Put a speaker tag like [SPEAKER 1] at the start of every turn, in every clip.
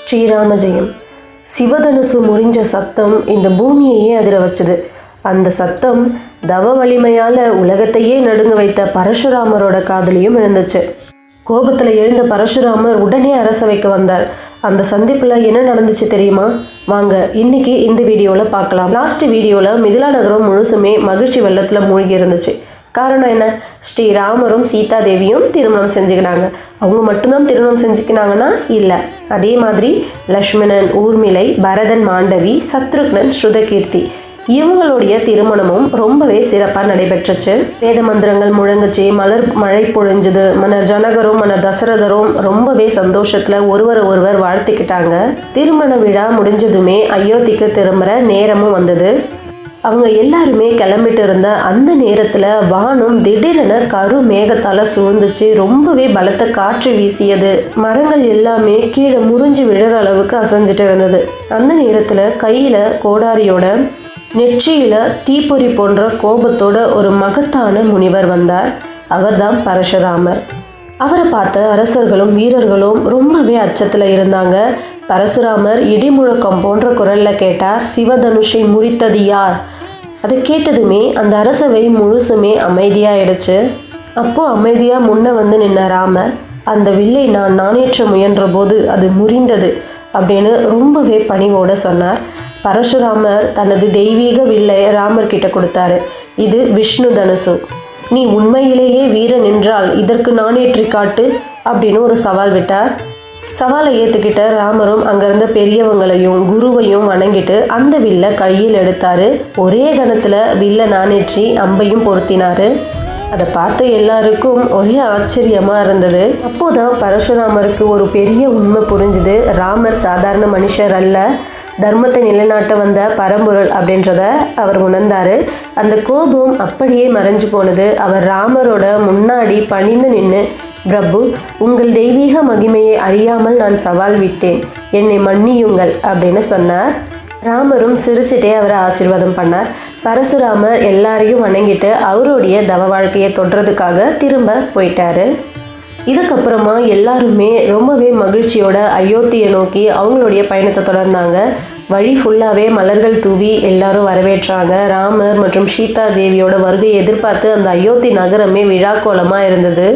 [SPEAKER 1] ஸ்ரீராம ஜெயம். சிவதனுசு முறிஞ்ச சத்தம் இந்த பூமியையே அதிர வச்சுது. அந்த சத்தம் தவ வலிமையால் உலகத்தையே நடுங்க வைத்த பரசுராமரோட காதலியும் எழுந்துச்சு. கோபத்தில் எழுந்த பரசுராமர் உடனே அரசவைக்கு வந்தார். அந்த சந்திப்பில் என்ன நடந்துச்சு தெரியுமா? வாங்க இன்னைக்கு இந்த வீடியோவில் பார்க்கலாம். லாஸ்ட் வீடியோவில் மிதிலா நகரம் முழுசுமே மகிழ்ச்சி வெள்ளத்தில் மூழ்கி இருந்துச்சு. காரணம் என்ன? ஸ்ரீராமரும் சீதா தேவியும் திருமணம் செஞ்சுக்கினாங்க. அவங்க மட்டும்தான் திருமணம் செஞ்சுக்கினாங்கன்னா இல்லை, அதே மாதிரி லக்ஷ்மணன், ஊர்மிளை, பரதன், மாண்டவி, சத்ருக்னன், ஸ்ருதகீர்த்தி இவங்களுடைய திருமணமும் ரொம்பவே சிறப்பாக நடைபெற்றுச்சு. வேத மந்திரங்கள் முழங்குச்சு, மலர் மழை பொழிஞ்சுது. மன்னர் ஜனகரும் மன்னர் தசரதரும் ரொம்பவே சந்தோஷத்தில் ஒருவர் வாழ்த்துக்கிட்டாங்க. திருமண விழா முடிஞ்சதுமே அயோத்திக்கு திரும்புகிற நேரமும் வந்தது. அவங்க எல்லாருமே கிளம்பிட்டு இருந்த அந்த நேரத்தில் வானம் திடீரென கரு மேகத்தால் சூழ்ந்துச்சு. ரொம்பவே பலத்த காற்று வீசியது. மரங்கள் எல்லாமே கீழே முறிஞ்சு விழுற அளவுக்கு அசைஞ்சிட்டு இருந்தது. அந்த நேரத்தில் கையில் கோடாரியோட நெற்றியில் தீப்பொறி போன்ற கோபத்தோட ஒரு மகத்தான முனிவர் வந்தார். அவர்தான் பரசுராமர். அவரை பார்த்த அரசர்களும் வீரர்களும் ரொம்பவே அச்சத்தில் இருந்தாங்க. பரசுராமர் இடிமுழக்கம் போன்ற குரலில் கேட்டார், சிவதனுஷை முறித்தது யார்? அதை கேட்டதுமே அந்த அரசவை முழுசுமே அமைதியாகிடுச்சு. அப்போது அமைதியாக முன்ன வந்து நின்ன ராமர், அந்த வில்லை நான் நாணேற்ற முயன்ற போது அது முறிந்தது அப்படின்னு ரொம்பவே பணிவோடு சொன்னார். பரசுராமர் தனது தெய்வீக வில்லை ராமர் கிட்ட கொடுத்தாரு. இது விஷ்ணு தனுசு. நீ உண்மையிலேயே வீரன் என்றால் இதற்கு நாணேற்றி காட்டு அப்படின்னு ஒரு சவால் விட்டார். சவாலை ஏற்றுக்கிட்ட ராமரும் அங்கிருந்த பெரியவங்களையும் குருவையும் வணங்கிட்டு அந்த வில்லை கையில் எடுத்தாரு. ஒரே கணத்தில் வில்லை நாணேற்றி அம்பையும் பொருத்தினாரு. அதை பார்த்து எல்லாருக்கும் ஒரே ஆச்சரியமாக இருந்தது. அப்போதான் பரசுராமருக்கு ஒரு பெரிய உண்மை புரிஞ்சுது. ராமர் சாதாரண மனுஷர் அல்ல, தர்மத்தை நிலைநாட்ட வந்த பரம்பொருள் அப்படின்றத அவர் உணர்ந்தார். அந்த கோபம் அப்படியே மறைஞ்சு போனது. அவர் ராமரோட முன்னாடி பணிந்து நின்று, பிரபு, உங்கள் தெய்வீக மகிமையை அறியாமல் நான் சவால் விட்டேன், என்னை மன்னியுங்கள் அப்படின்னு சொன்னார். ராமரும் சிரிச்சுட்டே அவரை ஆசீர்வாதம் பண்ணார். பரசுராமர் எல்லாரையும் வணங்கிட்டு அவருடைய தவ வாழ்க்கையை தொடர்றதுக்காக திரும்ப போயிட்டாரு. இதுக்கப்புறமா எல்லாருமே ரொம்பவே மகிழ்ச்சியோட அயோத்தியை நோக்கி அவங்களுடைய பயணத்தை தொடர்ந்தாங்க. வழி ஃபுல்லாகவே மலர்கள் தூவி எல்லாரும் வரவேற்றாங்க. ராமர் மற்றும் சீதா தேவியோட வருகையை எதிர்பார்த்து அந்த அயோத்தி நகரமே விழாக்கோலமாக இருந்தது.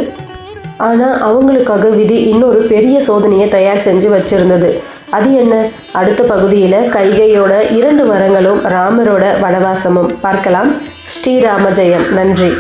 [SPEAKER 1] ஆனால் அவங்களுக்காக விதி இன்னொரு பெரிய சோதனையை தயார் செஞ்சு வச்சிருந்தது. அது என்ன? அடுத்த பகுதியில் கைகையோட 2 வரங்களும் ராமரோட வனவாசமும் பார்க்கலாம். ஸ்ரீராம ஜெயம். நன்றி.